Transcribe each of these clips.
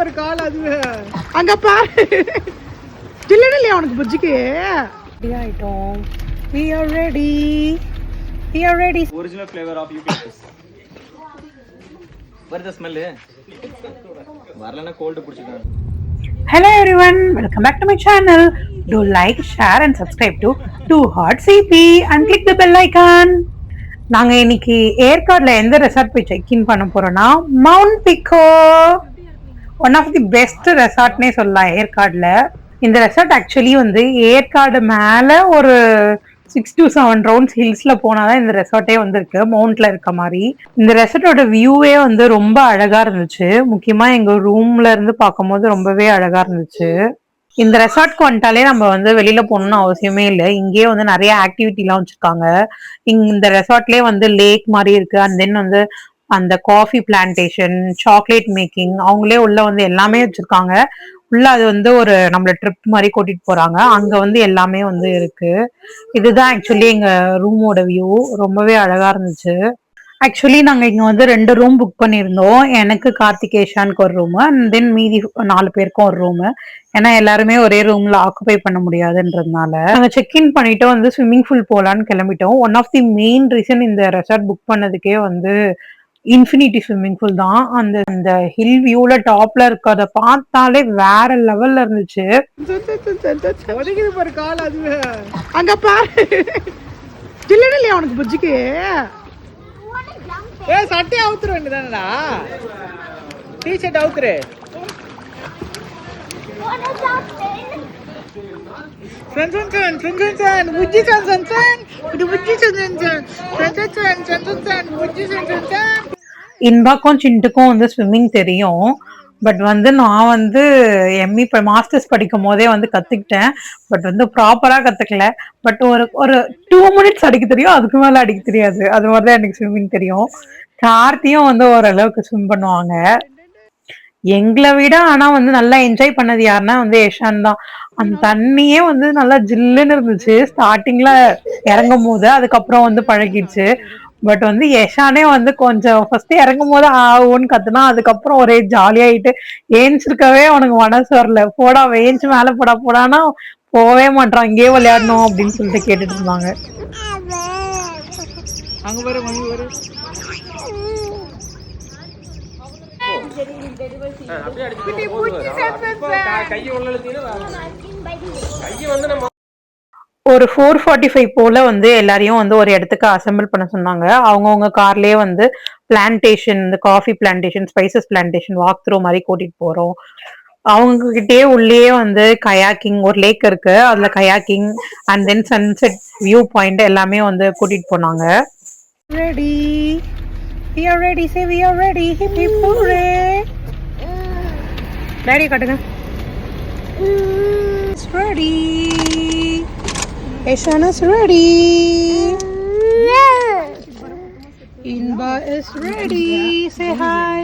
ஒரு கால் அதுவே அங்க பாரு ஜில்லு இல்லையா உனக்கு புஜ்ஜிக்கு ரெடி ஆயிட்டோம். We are ready. We are ready. Original flavor of eucalyptus. Where the smell? வரலனா gold புடிச்சுட்டாங்க. Hello everyone, welcome back to my channel. Do like, share and subscribe to Too Hot CP and click the bell icon. நாங்க இன்னைக்கு ஏற்காடுல எந்த resort போய் check in பண்ண போறோம்னா mount Pico. One of the best ரெசார்ட்னே சொல்லலாம் ஏற்காடுல. இந்த ரெசார்ட் ஆக்சுவலி வந்து ஏற்காடு மேல ஒரு 6 to 7 ரவுண்ட்ஸ் ஹில்ஸ்ல போனாதான் இந்த ரெசார்ட்டே வந்து இருக்கு, மவுண்ட்ல இருக்க மாதிரி. இந்த ரெசார்ட்டோட வியூவே வந்து ரொம்ப அழகா இருந்துச்சு. முக்கியமா எங்க ரூம்ல இருந்து பார்க்கும்போது ரொம்பவே அழகா இருந்துச்சு. இந்த ரெசார்ட்க்கு வந்துட்டாலே நம்ம வந்து வெளியில போகணும்னு அவசியமே இல்லை. இங்கேயே வந்து நிறைய ஆக்டிவிட்டி எல்லாம் வச்சிருக்காங்க. இந்த ரெசார்ட்லயே வந்து லேக் மாதிரி இருக்கு. அண்ட் தென் வந்து அந்த காஃபி பிளான்டேஷன், சாக்லேட் மேக்கிங், அவங்களே உள்ள வந்து எல்லாமே வச்சிருக்காங்க. உள்ள அது வந்து ஒரு நம்மள ட்ரிப் மாதிரி கூட்டிட்டு போறாங்க. அங்க வந்து எல்லாமே வந்து இருக்கு. இதுதான் ஆக்சுவலி எங்க ரூமோட வியூ. ரொம்பவே அழகா இருந்துச்சு. ஆக்சுவலி நாங்க இங்க வந்து 2 ரூம் புக் பண்ணியிருந்தோம். எனக்கு கார்த்திகேஷானுக்கு ஒரு ரூம், அண்ட் தென் மீதி 4 பேருக்கும் ஒரு ரூம். ஏன்னா எல்லாருமே ஒரே ரூம்ல ஆக்குபை பண்ண முடியாதுன்றதுனால நாங்க செக் இன் பண்ணிட்டு வந்து ஸ்விம்மிங் பூல் போலான்னு கிளம்பிட்டோம். One of the main reason இந்த ரெசார்ட் புக் பண்ணதுக்கே வந்து இன்ஃபினிட்டி ஸ்விம்மிங் பூல் தான். அந்த ஹில் வியூல டாப்ல இருக்கிறத பார்த்தாலே வேற லெவல்ல இருந்துச்சு. ஒரு கால் அதுவே அங்க பாரு ஜில்லு இல்லையா உனக்கு புஜ்ஜிக்கு சட்டை அவுத்துரு வேண்டியதானடா, டீஷர்ட் அவுத்துரு. இன்பாக்கும் சிண்டுக்கும் வந்து ஸ்விம்மிங் தெரியும். பட் வந்து நான் வந்து எம்இ மாஸ்டர்ஸ் படிக்கும் போதே வந்து கத்துக்கிட்டேன். பட் வந்து ப்ராப்பரா கத்துக்கல. பட் ஒரு 2 மினிட்ஸ் அடிக்க தெரியும், அதுக்கு மேல அடிக்க தெரியாது. அது மாதிரிதான் எனக்கு ஸ்விம்மிங் தெரியும். கார்த்தியும் வந்து ஓரளவுக்கு ஸ்விம் பண்ணுவாங்க. எங்களை விட ஆனா வந்து நல்லா என்ஜாய் பண்ணது யாருன்னா வந்து யஷான் தான். அந்த தண்ணியே வந்து நல்லா ஜில்லுன்னு இருந்துச்சு ஸ்டார்டிங்ல இறங்கும் போது. அதுக்கப்புறம் வந்து பழகிடுச்சு. பட் வந்து யஷானே வந்து கொஞ்சம் ஃபர்ஸ்ட் இறங்கும் போது ஆகும்னு கத்துனா, அதுக்கப்புறம் ஒரே ஜாலியாயிட்டு ஏஞ்சிருக்கவே அவனுக்கு மனசு வரல. போடா ஏஞ்சி மேல போடானா போவே மாட்டான், இங்கேயே விளையாடணும் அப்படின்னு சொல்லிட்டு கேட்டுட்டு இருந்தாங்க. அங்க வர ஒரு 4:45 போல வந்து எல்லாரையும் வந்து ஒரு இடத்துக்கு அசெம்பிள் பண்ண சொன்னாங்க. அவங்கவுங்க கார்லயே வந்து பிளான்டேஷன், இந்த coffee plantation, spices plantation walk through மாதிரி கூட்டிட்டு போறோம். அவங்க கிட்டே உள்ளே வந்து கயாக்கிங், ஒரு லேக் இருக்கு, அதுல kayaking and then sunset view point எல்லாமே வந்து கூட்டிட்டு போனாங்க. Ready, we are ready, say we are ready, hip hip hooray. Daddy காட்டுங்க. It's ready. Eshan is ready. Inba is ready. Say hi.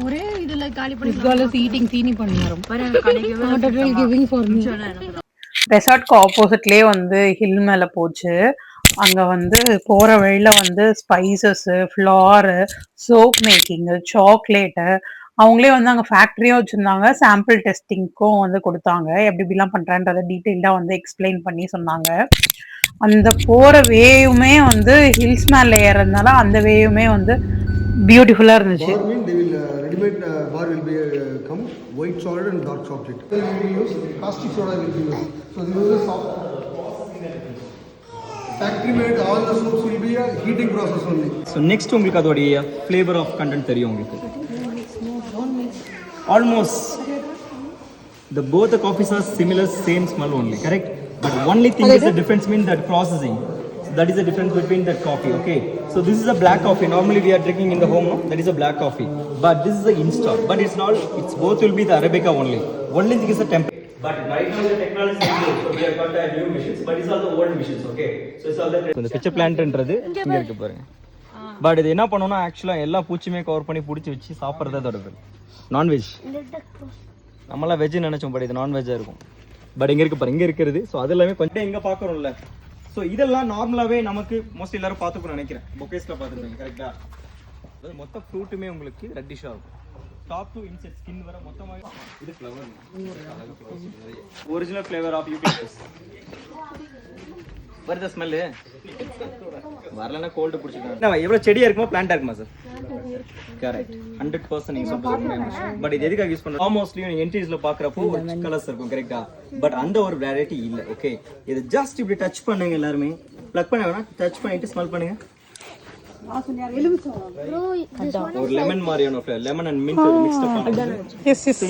ஒரே இதுல காலி பண்ணி this girl is eating சீனி பண்ணியாரும். Not at all giving for me. ரெசார்ட்க்கு ஆப்போசிட்லயே வந்து hill மேல போச்சு. அங்க வந்து போற வழியில வந்து spices, flour, soap making, chocolate, அவங்களே வந்து அங்க ஃபேக்டரியும் வச்சிருந்தாங்க. சாம்பிள் டெஸ்டிங்க்கும் வந்து கொடுத்தாங்க. எப்படி எப்படிலாம் பண்றான்றத டீட்டெயில்டா வந்து எக்ஸ்பிளைன் பண்ணி சொன்னாங்க. அந்த போற வேவுமே வந்து ஹில்ஸ் மேல ஏறதுனால அந்த வேவுமே வந்து பியூட்டிஃபுல்லா இருந்துச்சு. Ready-made bar will be come white solid and dark chocolate. Will be used, caustic soda will be used. So this is soft. Factory made all the soaps will be a heating process only. So next உங்களுக்கு அதோட flavor of content தெரியும் உங்களுக்கு. Almost the both the coffees are similar, same smell only, correct? But only thing is the difference mean that processing. So that is the difference between that coffee, okay? So this is a black coffee. Normally we are drinking in the home, no? That is a black coffee. But this is the instant. But it's not. It's both will be the Arabica only. Only thing is the temperature. But right now the technology is good. So we have got the new machines, but it's all the old machines, okay? So it's all the. இந்த pitcher plantன்றது இங்க இருக்கு பாருங்க. But இது என்ன பண்ணனும்னா ஆக்சுவலா எல்லா பூச்சியுமே cover பண்ணி புடிச்சு வச்சு சாப்பிடுறதே அதோட பேர். நான்வெஜ். நம்மளா வெஜ் நினைச்சோம், பட் இது நான்வெஜ்ஜா இருக்கும். பட் இங்க இருக்கு பாருங்க, இங்க இருக்குது. சோ அது எல்லாமே கொஞ்சம் எங்க பாக்குறோம்ல. சோ இதெல்லாம் நார்மலாவே நமக்கு மோஸ்ட்லி எல்லாரும் பாத்துக்கணும் நினைக்கிறேன். பொக்கேஸ்ல பாத்துருப்பீங்க, கரெக்ட்டா? மொத்த ஃப்ரூட்டுமே உங்களுக்கு ரெட்டிஷா இருக்கும். டாப் டு இன்சைட் ஸ்கின் வர மொத்தமாக இது flower. Original flavour of eucalyptus. வருது ஸ்மெல்லு வரலன்னா கோல்டு பிடிச்சிக்கலாம். எவ்வளோ செடியாக இருக்குமோ பிளான்ட்டாக இருக்குமா சார்? கரெக்ட், 100% நீங்கள் சொல்கிறது. பட் இது எதுக்காக யூஸ் பண்ணுறது? ஆல்மோஸ்ட்லி என்ட்ரீஸில் பார்க்குறப்போ கலர்ஸ் இருக்கும் கரெக்டா, பட் அந்த ஒரு வெரைட்டி இல்லை. ஓகே, இது ஜஸ்ட் இப்படி டச் பண்ணுங்க, எல்லாருமே ப்ளக் பண்ண வேணா, டச் பண்ணிட்டு ஸ்மெல் பண்ணுங்க. ஒரு லெமன் மாதிரியான flavour, lemon and mint mix பண்ணுங்க.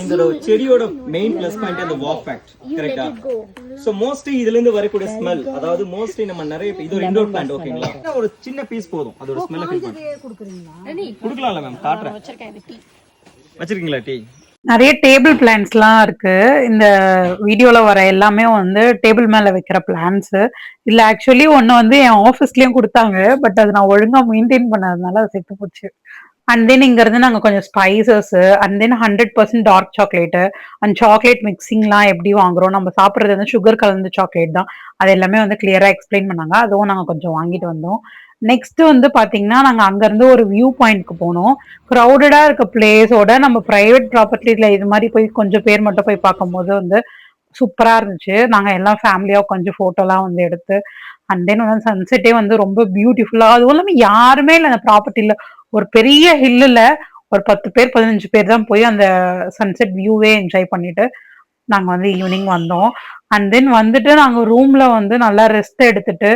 இந்த செடியோட மெயின் ப்ளஸ் பாயிண்ட் அந்த வாக் ஃபேக்ட் கரெக்ட்டா. சோ மோஸ்ட்லி இதுல இருந்து வரக்கூடிய ஸ்மெல், அதாவது மோஸ்ட்லி நம்ம நிறைய இது ஒரு இன்டோர் பிளான்ட் ஓகேங்களா, ஒரு சின்ன பீஸ் போதும் அதோட ஸ்மெல்ல ஃபீல் பண்ண. குடுக்கலாம்ல மேம், காட்றேன். வச்சிருக்கீங்களா டீ? நிறைய டேபிள் பிளான்ட்ஸ்லாம் இருக்கு. இந்த வீடியோல வர எல்லாமே வந்து டேபிள் மேல வைக்கிற பிளான்ஸ். இல்ல ஆக்சுவலி ஒன்னு வந்து என் ஆஃபீஸ்லயும் கொடுத்தாங்க, பட் அது நான் ஒழுங்கா மெயின்டைன் பண்ணாதனால அது செத்து போச்சு. அண்ட் தென் இங்க இருந்து நாங்க கொஞ்சம் spices, and then 100% dark chocolate and chocolate மிக்சிங்லாம் எப்படி வாங்குறோம், நம்ம சாப்பிட்றது வந்து சுகர் கலந்த சாக்லேட் தான், அது எல்லாமே வந்து கிளியரா எக்ஸ்பிளைன் பண்ணாங்க. அதுவும் நாங்க கொஞ்சம் வாங்கிட்டு வந்தோம். நெக்ஸ்ட் வந்து பாத்தீங்கன்னா நாங்க அங்க இருந்து ஒரு வியூ பாயிண்ட்க்கு போனோம். க்ரௌடடா இருக்க பிளேஸோட நம்ம பிரைவேட் ப்ராப்பர்ட்டில இது மாதிரி போய் கொஞ்சம் பேர் மட்டும் போய் பார்க்கும்போது வந்து சூப்பரா இருந்துச்சு. நாங்க எல்லாம் ஃபேமிலியா கொஞ்சம் போட்டோலாம் வந்து எடுத்து, அண்ட் தென் வந்து சன்செட்டே வந்து ரொம்ப பியூட்டிஃபுல்லா, அதுவும் இல்லாம யாருமே இல்லை அந்த ப்ராப்பர்ட்டில. ஒரு பெரிய ஹில்லுல ஒரு 10 பேர் 15 பேர் தான் போய் அந்த சன்செட் வியூவே என்ஜாய் பண்ணிட்டு நாங்க வந்து ஈவினிங் வந்தோம். அண்ட் தென் வந்துட்டு நாங்க ரூம்ல வந்து நல்லா ரெஸ்ட் எடுத்துட்டு,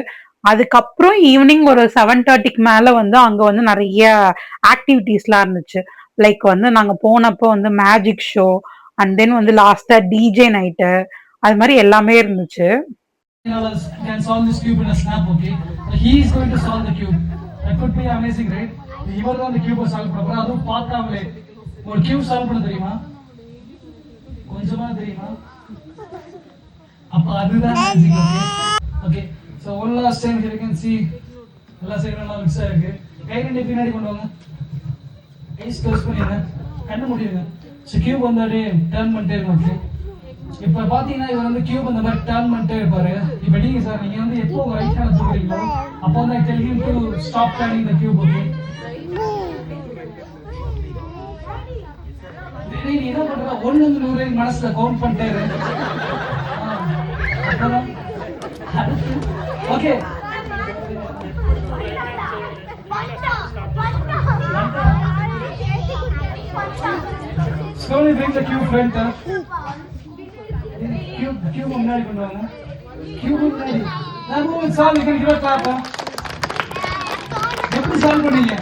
அதுக்கப்புறம் ஈவினிங் ஒரு 7:30க்கு மேல வந்து அங்க வந்து நிறைய ஆக்டிவிட்டிஸ்லாம் இருந்துச்சு. லைக் வந்து நாங்க போனப்போ வந்து மேஜிக் ஷோ, அண்ட் தென் வந்து லாஸ்டா டிஜே நைட்டு, அது மாதிரி எல்லாமே இருந்துச்சு. Can solve this cube in a snap, okay? He is going to solve the cube. That could be amazing, right? இவர் தான் அந்த கியூபை சால்வ் பண்ண போறாரு. அதுவும் பார்க்காமலே ஒரு கியூப் சால்வ் பண்ண தெரியுமா? கொஞ்சமா தெரியுமா? அப்ப அதுதான் magic. Okay, so one last time here you can see எல்லா சைடும் நல்லா மிக்ஸ் ஆயிருக்கு. கை ரெண்டு பின்னாடி கொண்டு வாங்க, ஐஸ் க்ளோஸ் பண்ணிடுங்க, கண்ணு மூடிடுங்க. ஸோ கியூப் வந்து அப்படியே டர்ன் பண்ணிட்டே இருக்கும். ஓகே, இப்போ பார்த்தீங்கன்னா இவர் வந்து கியூப் அந்த மாதிரி டர்ன் பண்ணிட்டே இருப்பாரு. இப்போ நீங்கள் சார் நீங்கள் வந்து எப்போ ரைட் ஹேண்ட் தூக்குறீங்களோ அப்போ வந்து I tell him to stop turning the cube. Okay, நீ என்ன பண்ற, 1 to 100 மனசுல கவுண்ட் பண்ணிட்டே இரு. Okay, slowly bring the cube front. Cube முன்னாடி கொண்டு வாங்க. Cube முன்னாடி. நான் move solve you can give a clap. எப்படி சால்வ் பண்ணீங்க?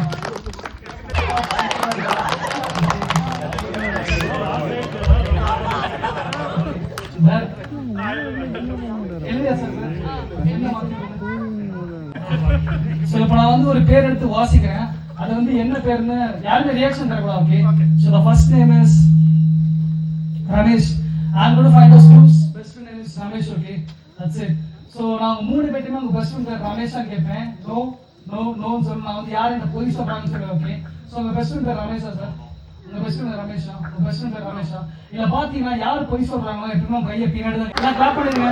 சோ இப்போ நான் வந்து ஒரு பேர் எடுத்து வாசிக்கிறேன், அது வந்து என்ன பேர்னு யாருமே ரியாக்ஷன் தரக்கூடாது. Okay, so the first name is Ramesh. I'm going to find the clues. Best friend name is Ramesh. Okay, that's it. So நான் மூணு பேருமே உங்க பெஸ்ட் ஃப்ரெண்ட் பேர் ரமேஷான்னு கேட்பேன். நோ நோ நோன்னு சொல்லணும். நான் வந்து யார் என்ன போய் சொல்றாங்கன்னு சொல்லுவேன். ஓகே, ஸோ உங்க பெஸ்ட் ஃப்ரெண்ட் பேர் ரமேஷா சார்? உங்க பெஸ்ட் ஃப்ரெண்ட் ரமேஷா? உங்க பெஸ்ட் ஃப்ரெண்ட் பேர் ரமேஷா? இல்ல பாத்தீங்கன்னா யார் போய் சொல்றாங்களோ எப்பவுமே கையை பின்னாடி தான். நான் கிளாப் பண்ணுங்க.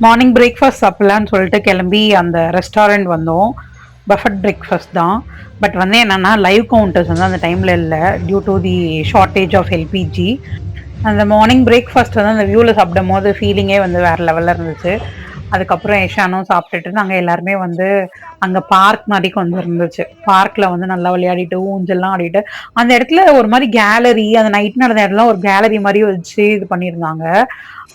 மார்னிங் பிரேக்ஃபாஸ்ட் சாப்பிட்லான்னு சொல்லிட்டு கிளம்பி அந்த ரெஸ்டாரண்ட் வந்தோம். பஃபட் பிரேக்ஃபாஸ்ட் தான், பட் வந்து என்னென்னா லைவ் கவுண்டர்ஸ் வந்து அந்த டைமில் இல்லை, due to the shortage of LPG. அந்த மார்னிங் பிரேக்ஃபாஸ்ட் வந்து அந்த வியூவில் சாப்பிடும் போது ஃபீலிங்கே வந்து வேறு லெவலில் இருந்துச்சு. அதுக்கப்புறம் ஏஷானும் சாப்பிட்டுட்டு நாங்க எல்லாருமே வந்து அங்க பார்க் மாதிரி கொஞ்சம் இருந்துச்சு. பார்க்ல வந்து நல்லா விளையாடிட்டு ஊஞ்சல்லாம் ஆடிட்டு அந்த இடத்துல ஒரு மாதிரி கேலரி, அந்த நைட் நடந்த இடம்லாம் ஒரு கேலரி மாதிரி வச்சு இது பண்ணியிருந்தாங்க.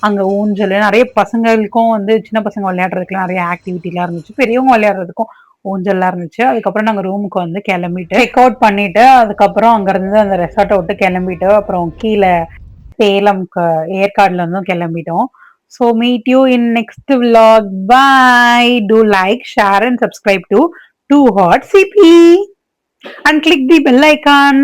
அங்க ஊஞ்சல் நிறைய பசங்களுக்கும் வந்து சின்ன பசங்க விளையாடுறதுக்குலாம் நிறைய ஆக்டிவிட்டிலாம் இருந்துச்சு. பெரியவங்க விளையாடுறதுக்கும் ஊஞ்சல்லாம் இருந்துச்சு. அதுக்கப்புறம் நாங்க ரூமுக்கு வந்து கிளம்பிட்டு செக் அவுட் பண்ணிட்டு அதுக்கப்புறம் அங்க இருந்து அந்த ரெசார்ட்டை விட்டு கிளம்பிட்டு அப்புறம் கீழே சேலம்க்கு ஏற்காடுல இருந்தும் கிளம்பிட்டோம். So meet you in next vlog. Bye. Do like, share and subscribe to Too Hot CP and click the bell icon.